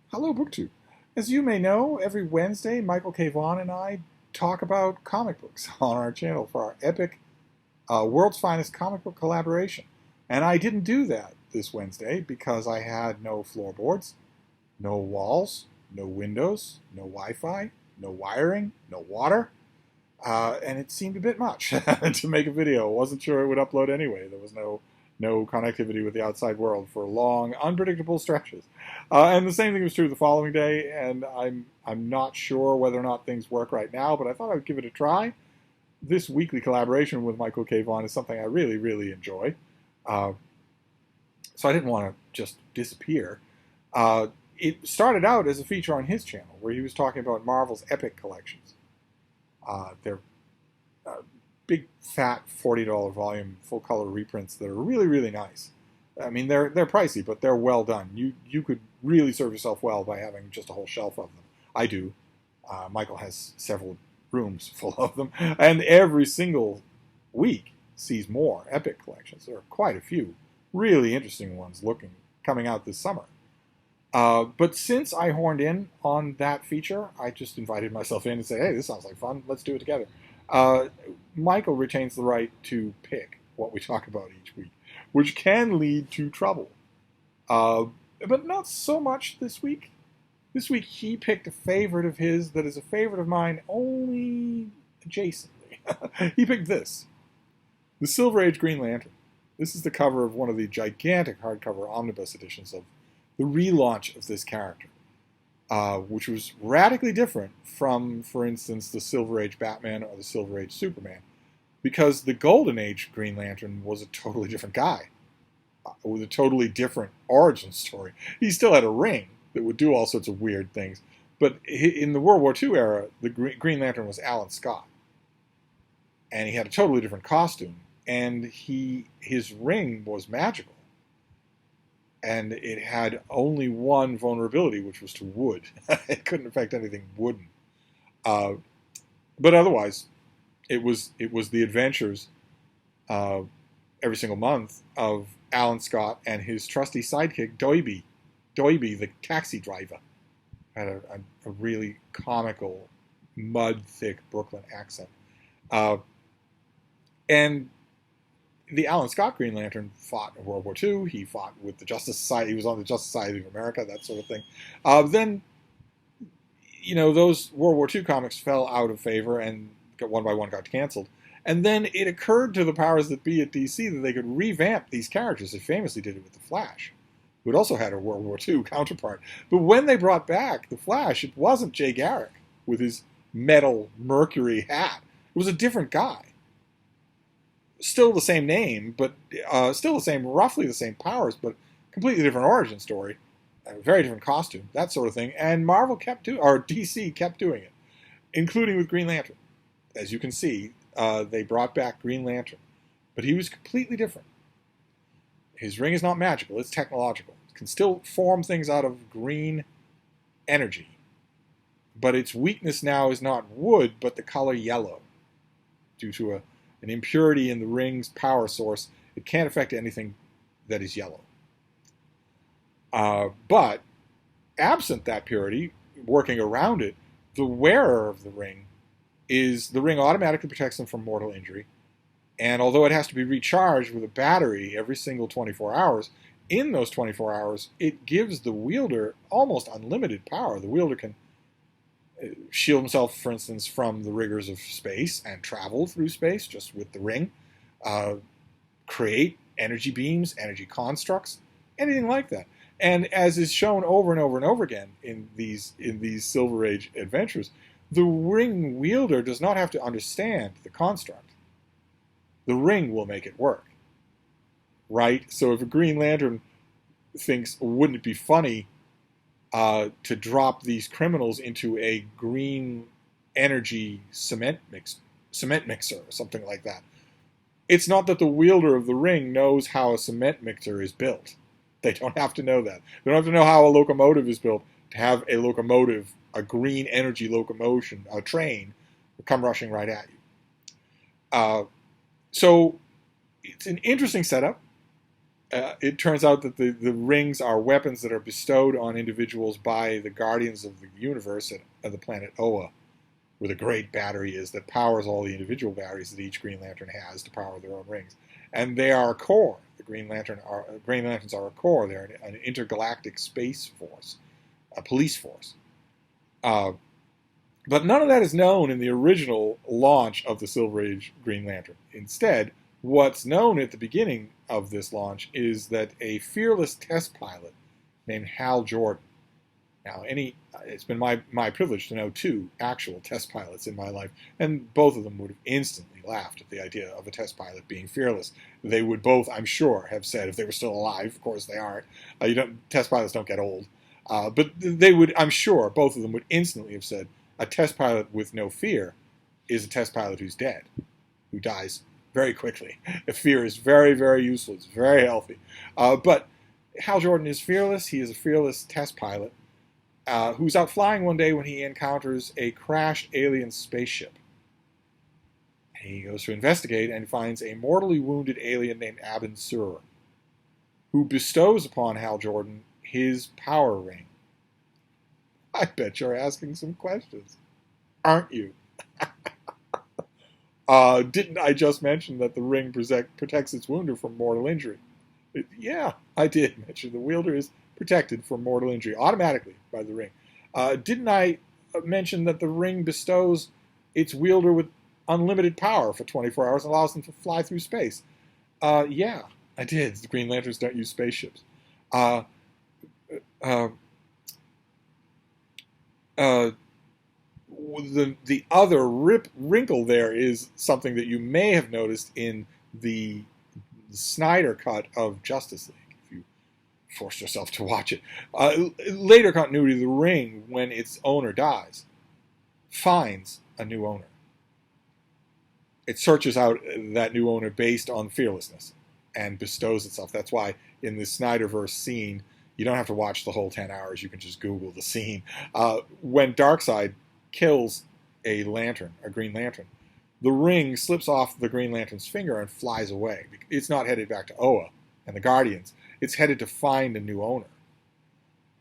Hello, BookTube. As you may know, every Wednesday, Michael K. Vaughan and I talk about comic books on our channel for our epic World's Finest Comic Book collaboration. And I didn't do that this Wednesday because I had no floorboards, no walls, no windows, no Wi-Fi, no wiring, no water, and it seemed a bit much to make a video. Wasn't sure it would upload anyway. There was no connectivity with the outside world for long, unpredictable stretches. And the same thing was true the following day, and I'm not sure whether or not things work right now, but I thought I would give it a try. This weekly collaboration with Michael K. Vaughan is something I really, really enjoy. So I didn't want to just disappear. It started out as a feature on his channel where he was talking about Marvel's epic collections. They're big, fat, $40 volume, full-color reprints that are really, really nice. I mean, they're pricey, but they're well done. You could really serve yourself well by having just a whole shelf of them. I do. Michael has several rooms full of them, and every single week sees more epic collections. There are quite a few really interesting ones coming out this summer. But since I horned in on that feature, I just invited myself in and said, hey, this sounds like fun. Let's do it together. Michael retains the right to pick what we talk about each week, which can lead to trouble. But not so much this week. This week he picked a favorite of his that is a favorite of mine only adjacently. He picked this, the Silver Age Green Lantern. This is the cover of one of the gigantic hardcover omnibus editions of the relaunch of this character, which was radically different from, for instance, the Silver Age Batman or the Silver Age Superman, because the Golden Age Green Lantern was a totally different guy, with a totally different origin story. He still had a ring that would do all sorts of weird things, but in the World War II era, the Green Lantern was Alan Scott, and he had a totally different costume, and his ring was magical. And it had only one vulnerability, which was to wood. It couldn't affect anything wooden. But otherwise, it was the adventures every single month of Alan Scott and his trusty sidekick, Doiby, the taxi driver. Had a really comical, mud-thick Brooklyn accent. And the Alan Scott Green Lantern fought in World War II. He fought with the Justice Society. He was on the Justice Society of America, that sort of thing. Then, those World War II comics fell out of favor and one by one got canceled. And then it occurred to the powers that be at DC that they could revamp these characters. They famously did it with the Flash, who had also had a World War II counterpart. But when they brought back the Flash, it wasn't Jay Garrick with his metal Mercury hat. It was a different guy. Still the same name, but still roughly the same powers, but completely different origin story, a very different costume, that sort of thing. And DC kept doing it, including with Green Lantern. As you can see, they brought back Green Lantern, but he was completely different. His ring is not magical; it's technological. It can still form things out of green energy, but its weakness now is not wood, but the color yellow, due to an impurity in the ring's power source. It can't affect anything that is yellow. But absent that purity, working around it, the wearer of the ring automatically protects them from mortal injury. And although it has to be recharged with a battery every single 24 hours, in those 24 hours, it gives the wielder almost unlimited power. The wielder can shield himself, for instance, from the rigors of space and travel through space just with the ring, create energy beams, energy constructs, anything like that. And as is shown over and over and over again in these Silver Age adventures, the ring wielder does not have to understand the construct. The ring will make it work, right? So if a Green Lantern thinks, wouldn't it be funny to drop these criminals into a green energy cement mixer or something like that. It's not that the wielder of the ring knows how a cement mixer is built. They don't have to know that. They don't have to know how a locomotive is built to have a locomotive, a green energy locomotion, a train, come rushing right at you. So it's an interesting setup. It turns out that the rings are weapons that are bestowed on individuals by the guardians of the universe at the planet Oa, where the great battery is that powers all the individual batteries that each Green Lantern has to power their own rings. And they are a core. The Green Lanterns are a core. They're an intergalactic space force, a police force. But none of that is known in the original launch of the Silver Age Green Lantern. Instead, what's known at the beginning of this launch is that a fearless test pilot named Hal Jordan. Now, it's been my privilege to know 2 actual test pilots in my life, and both of them would have instantly laughed at the idea of a test pilot being fearless. They would both, I'm sure, have said, if they were still alive, of course they aren't, test pilots don't get old, but they would, I'm sure, both of them would instantly have said, a test pilot with no fear is a test pilot who's dead, who dies very quickly. Fear is very, very useful. It's very healthy. But Hal Jordan is fearless. He is a fearless test pilot who's out flying one day when he encounters a crashed alien spaceship. He goes to investigate and finds a mortally wounded alien named Abin Sur, who bestows upon Hal Jordan his power ring. I bet you're asking some questions, aren't you? Didn't I just mention that the ring protects its wielder from mortal injury? Yeah, I did mention the wielder is protected from mortal injury automatically by the ring. Didn't I mention that the ring bestows its wielder with unlimited power for 24 hours and allows them to fly through space? Yeah, I did. The Green Lanterns don't use spaceships. The other wrinkle there is something that you may have noticed in the Snyder cut of Justice League, if you forced yourself to watch it. Later continuity, the ring, when its owner dies, finds a new owner. It searches out that new owner based on fearlessness and bestows itself. That's why in the Snyderverse scene, you don't have to watch the whole 10 hours. You can just Google the scene. When Darkseid kills a lantern, a Green Lantern, the ring slips off the Green Lantern's finger and flies away. It's not headed back to Oa and the Guardians. It's headed to find a new owner.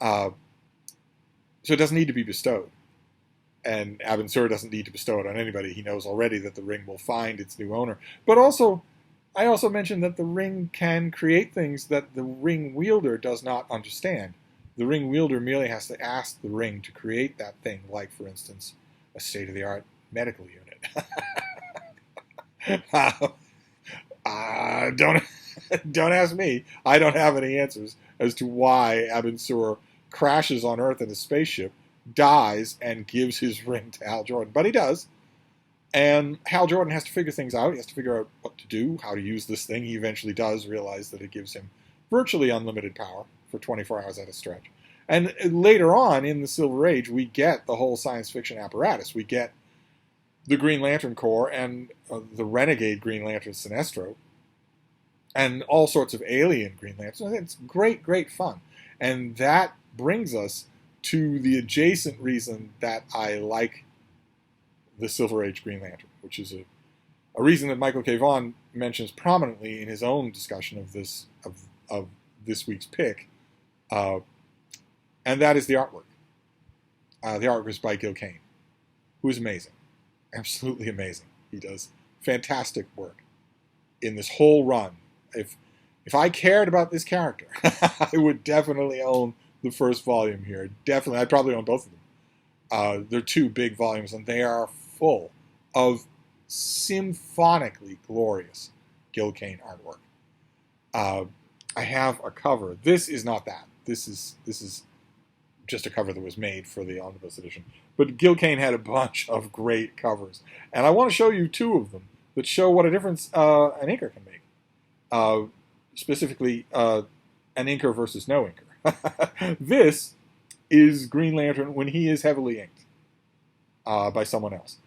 So it doesn't need to be bestowed. And Abin Sur doesn't need to bestow it on anybody. He knows already that the ring will find its new owner. But also, I also mentioned that the ring can create things that the ring wielder does not understand. The ring wielder merely has to ask the ring to create that thing, like, for instance, a state-of-the-art medical unit. Don't ask me. I don't have any answers as to why Abin Sur crashes on Earth in a spaceship, dies, and gives his ring to Hal Jordan. But he does. And Hal Jordan has to figure things out. He has to figure out what to do, how to use this thing. He eventually does realize that it gives him virtually unlimited power for 24 hours at a stretch. And later on in the Silver Age, we get the whole science fiction apparatus. We get the Green Lantern Corps and the renegade Green Lantern Sinestro and all sorts of alien Green Lanterns. It's great, great fun. And that brings us to the adjacent reason that I like the Silver Age Green Lantern, which is a reason that Michael K. Vaughan mentions prominently in his own discussion of this week's pick, and that is the artwork. The artwork is by Gil Kane, who is amazing, absolutely amazing. He does fantastic work in this whole run. If I cared about this character, I would definitely own the first volume here. Definitely, I'd probably own both of them. They're 2 big volumes, and they are full of symphonically glorious Gil Kane artwork. I have a cover. This is not that. This is just a cover that was made for the omnibus edition. But Gil Kane had a bunch of great covers, and I want to show you 2 of them that show what a difference an inker can make. Specifically, an inker versus no inker. This is Green Lantern when he is heavily inked by someone else.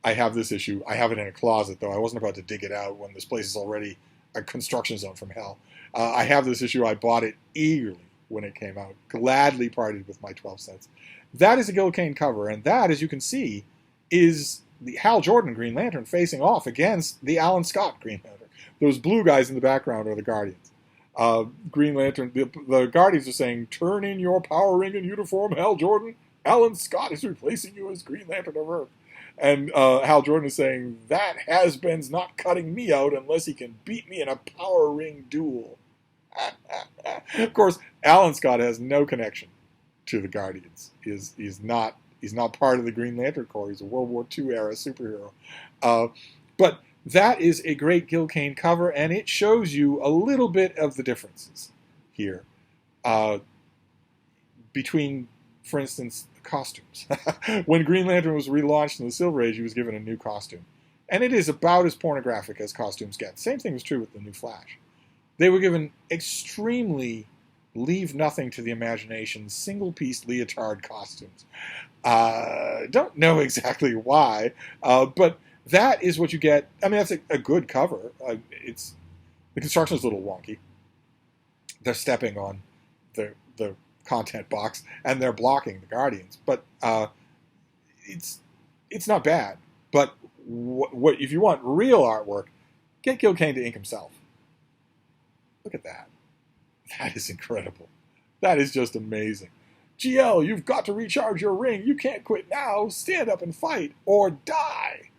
I have this issue. I have it in a closet, though. I wasn't about to dig it out when this place is already a construction zone from hell. I have this issue. I bought it eagerly when it came out. Gladly parted with my 12 cents. That is a Gil Kane cover, and that, as you can see, is the Hal Jordan Green Lantern facing off against the Alan Scott Green Lantern. Those blue guys in the background are the Guardians. Green Lantern, the Guardians are saying, "Turn in your power ring and uniform, Hal Jordan. Alan Scott is replacing you as Green Lantern of Earth." And Hal Jordan is saying, "That has-been's not cutting me out unless he can beat me in a power ring duel." Of course, Alan Scott has no connection to the Guardians. He's not part of the Green Lantern Corps. He's a World War II era superhero. But that is a great Gil Kane cover, and it shows you a little bit of the differences here between, for instance, the costumes. When Green Lantern was relaunched in the Silver Age, he was given a new costume. And it is about as pornographic as costumes get. Same thing was true with the new Flash. They were given extremely leave nothing to the imagination, single-piece leotard costumes. Don't know exactly why, but that is what you get. I mean, that's a good cover. The construction is a little wonky. They're stepping on the content box, and they're blocking the Guardians. But it's not bad. But what if you want real artwork, get Gil Kane to ink himself. Look at that. That is incredible. That is just amazing. GL, you've got to recharge your ring. You can't quit now. Stand up and fight or die.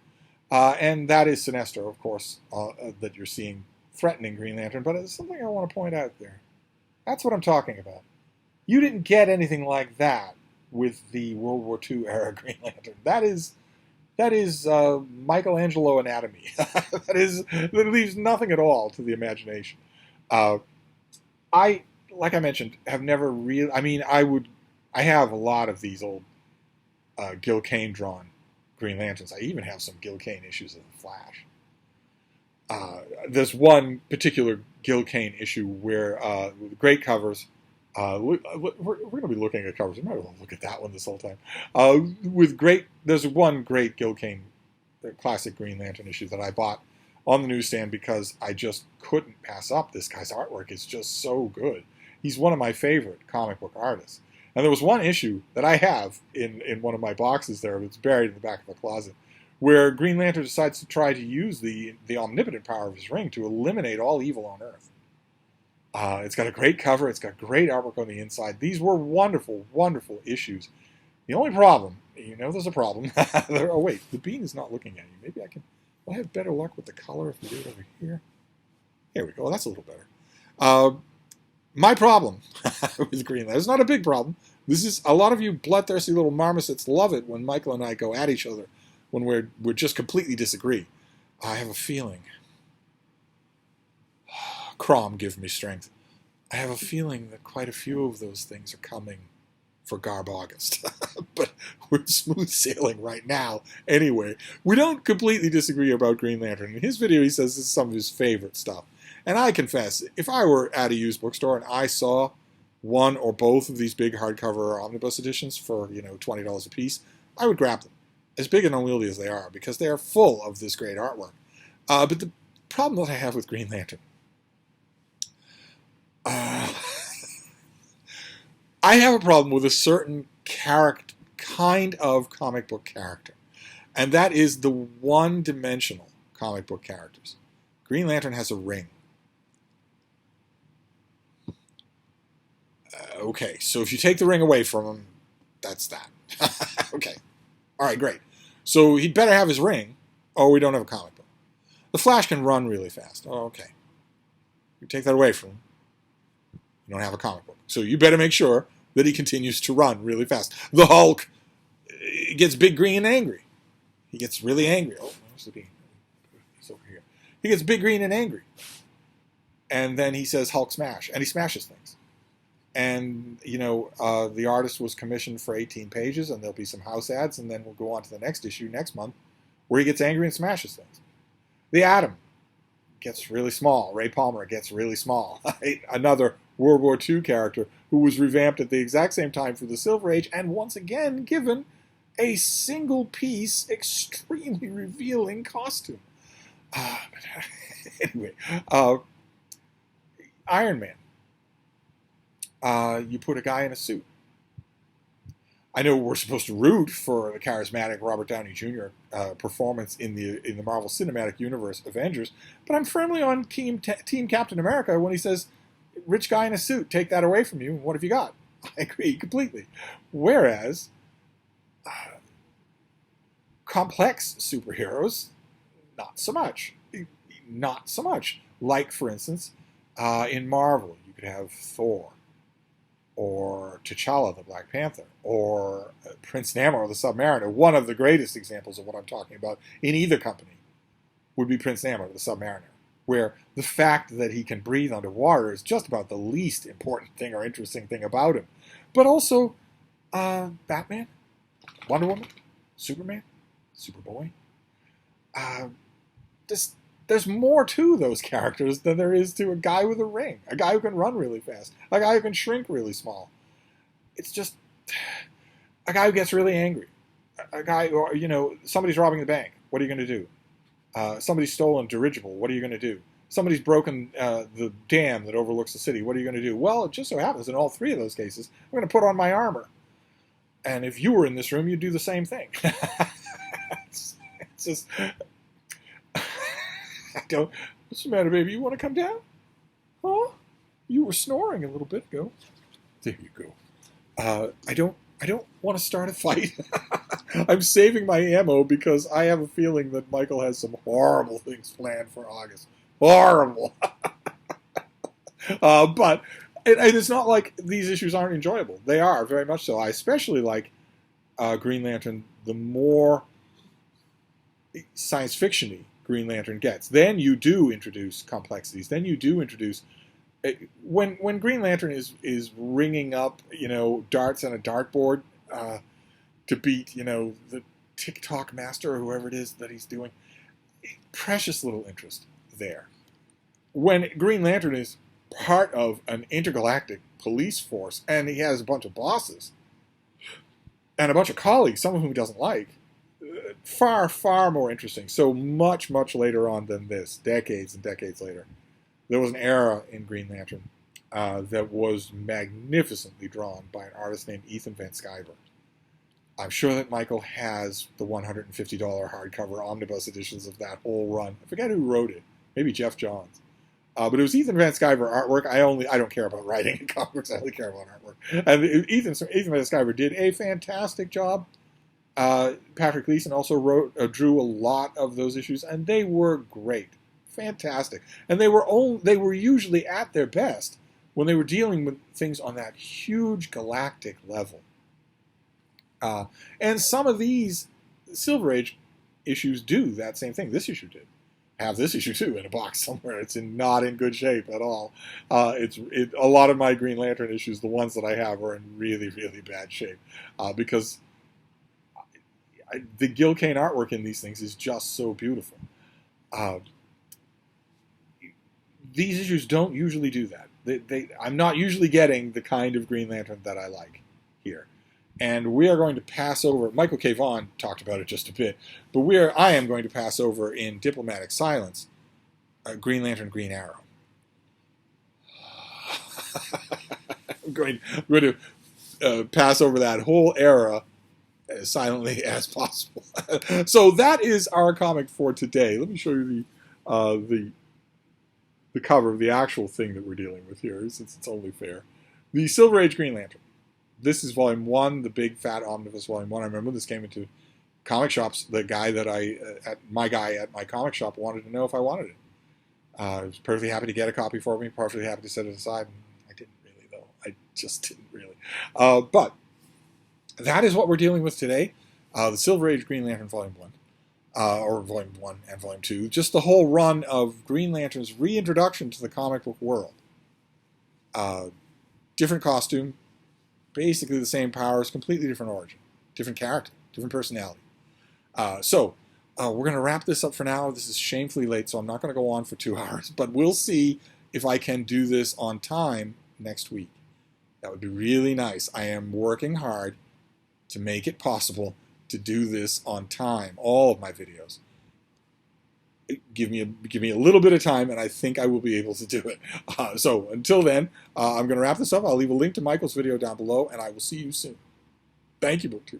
And that is Sinestro, of course, that you're seeing threatening Green Lantern. But it's something I want to point out there. That's what I'm talking about. You didn't get anything like that with the World War II era Green Lantern. That is Michelangelo anatomy. That leaves nothing at all to the imagination. Like I mentioned, have never really. I mean, I have a lot of these old Gil Kane drawn Green Lanterns. I even have some Gil Kane issues of the Flash. There's one particular Gil Kane issue where with great covers. We're going to be looking at covers. We might as well look at that one this whole time. There's one great Gil Kane classic Green Lantern issue that I bought on the newsstand because I just couldn't pass up. This guy's artwork is just so good. He's one of my favorite comic book artists. And there was one issue that I have in one of my boxes there. It's buried in the back of a closet, where Green Lantern decides to try to use the omnipotent power of his ring to eliminate all evil on Earth. It's got a great cover. It's got great artwork on the inside. These were wonderful, wonderful issues. The only problem, there's a problem. Oh, wait, the bean is not looking at you. Maybe I'll have better luck with the color if we do it over here. Here we go. That's a little better. My problem with Green Lantern, it's not a big problem. This is, a lot of you bloodthirsty little marmosets love it when Michael and I go at each other, when we're just completely disagree. I have a feeling. Crom, give me strength. I have a feeling that quite a few of those things are coming for Garb August. But we're smooth sailing right now. Anyway, we don't completely disagree about Green Lantern. In his video, he says this is some of his favorite stuff. And I confess, if I were at a used bookstore and I saw one or both of these big hardcover omnibus editions for, $20 a piece, I would grab them, as big and unwieldy as they are, because they are full of this great artwork. But the problem that I have with Green Lantern, I have a problem with a certain kind of comic book character, and that is the one-dimensional comic book characters. Green Lantern has a ring. Okay, so if you take the ring away from him, that's that. Okay, all right, great. So he'd better have his ring, or we don't have a comic book. The Flash can run really fast. Oh, okay. You take that away from him, you don't have a comic book. So you better make sure that he continues to run really fast. The Hulk gets big, green, and angry. He gets really angry. Oh, where's the bean? He's over here. He gets big, green, and angry. And then he says, Hulk smash. And he smashes things. And, the artist was commissioned for 18 pages, and there'll be some house ads, and then we'll go on to the next issue next month, where he gets angry and smashes things. The Atom gets really small. Ray Palmer gets really small. Another World War II character who was revamped at the exact same time for the Silver Age, and once again given a single-piece, extremely revealing costume. Anyway, Iron Man. You put a guy in a suit. I know we're supposed to root for the charismatic Robert Downey Jr. Performance in the Marvel Cinematic Universe Avengers, but I'm firmly on Team Captain America when he says, rich guy in a suit, take that away from you, and what have you got? I agree completely. Whereas complex superheroes, not so much. Not so much. Like, for instance, in Marvel, you could have Thor, or T'Challa, the Black Panther, or Prince Namor, the Submariner. One of the greatest examples of what I'm talking about in either company would be Prince Namor, the Submariner, where the fact that he can breathe underwater is just about the least important thing or interesting thing about him. But also, Batman, Wonder Woman, Superman, Superboy. There's more to those characters than there is to a guy with a ring, a guy who can run really fast, a guy who can shrink really small. It's just a guy who gets really angry, a guy who, somebody's robbing the bank. What are you going to do? Somebody's stolen a dirigible. What are you going to do? Somebody's broken the dam that overlooks the city. What are you going to do? Well, it just so happens in all three of those cases, I'm going to put on my armor. And if you were in this room, you'd do the same thing. it's just... What's the matter, baby? You want to come down? Huh? You were snoring a little bit ago. There you go. I don't want to start a fight. I'm saving my ammo because I have a feeling that Michael has some horrible things planned for August. Horrible. But it's not like these issues aren't enjoyable. They are, very much so. I especially like Green Lantern, the more science fiction-y Green Lantern gets. Then you do introduce complexities. Then you do introduce... When Green Lantern is ringing up, darts on a dartboard to beat, the TikTok master or whoever it is that he's doing, precious little interest there. When Green Lantern is part of an intergalactic police force and he has a bunch of bosses and a bunch of colleagues, some of whom he doesn't like, far, far more interesting. So much, much later on than this, decades and decades later, there was an era in Green Lantern that was magnificently drawn by an artist named Ethan Van Sciver. I'm sure that Michael has the $150 hardcover omnibus editions of that whole run. I forget who wrote it. Maybe Jeff Johns. But it was Ethan Van Sciver artwork. I don't care about writing in comics. I only care about artwork. And Ethan Van Sciver did a fantastic job. Patrick Gleason also drew a lot of those issues, and they were great. Fantastic. And they were usually at their best when they were dealing with things on that huge galactic level. And some of these Silver Age issues do that same thing. This issue did. Have this issue too in a box somewhere. It's not in good shape at all. A lot of my Green Lantern issues, the ones that I have, are in really, really bad shape because the Gil Kane artwork in these things is just so beautiful. These issues don't usually do that. I'm not usually getting the kind of Green Lantern that I like here. And we are going to pass over, Michael K. Vaughan talked about it just a bit, but I am going to pass over in Diplomatic Silence, Green Lantern, Green Arrow. I'm going to pass over that whole era as silently as possible. So that is our comic for today. Let me show you the cover of the actual thing that we're dealing with here, since it's only fair. The Silver Age Green Lantern. This is Volume 1, the big fat omnibus Volume 1. I remember this came into comic shops. The guy at my comic shop wanted to know if I wanted it. I was perfectly happy to get a copy for me, perfectly happy to set it aside. I didn't really, though. I just didn't really. But that is what we're dealing with today. The Silver Age Green Lantern Volume 1. Or Volume 1 and Volume 2. Just the whole run of Green Lantern's reintroduction to the comic book world. Different costume. Basically the same powers, completely different origin, different character, different personality. So we're going to wrap this up for now. This is shamefully late, so I'm not going to go on for 2 hours, but we'll see if I can do this on time next week. That would be really nice. I am working hard to make it possible to do this on time, all of my videos. Give me a little bit of time, and I think I will be able to do it. So until then, I'm going to wrap this up. I'll leave a link to Michael's video down below, and I will see you soon. Thank you, BookTube.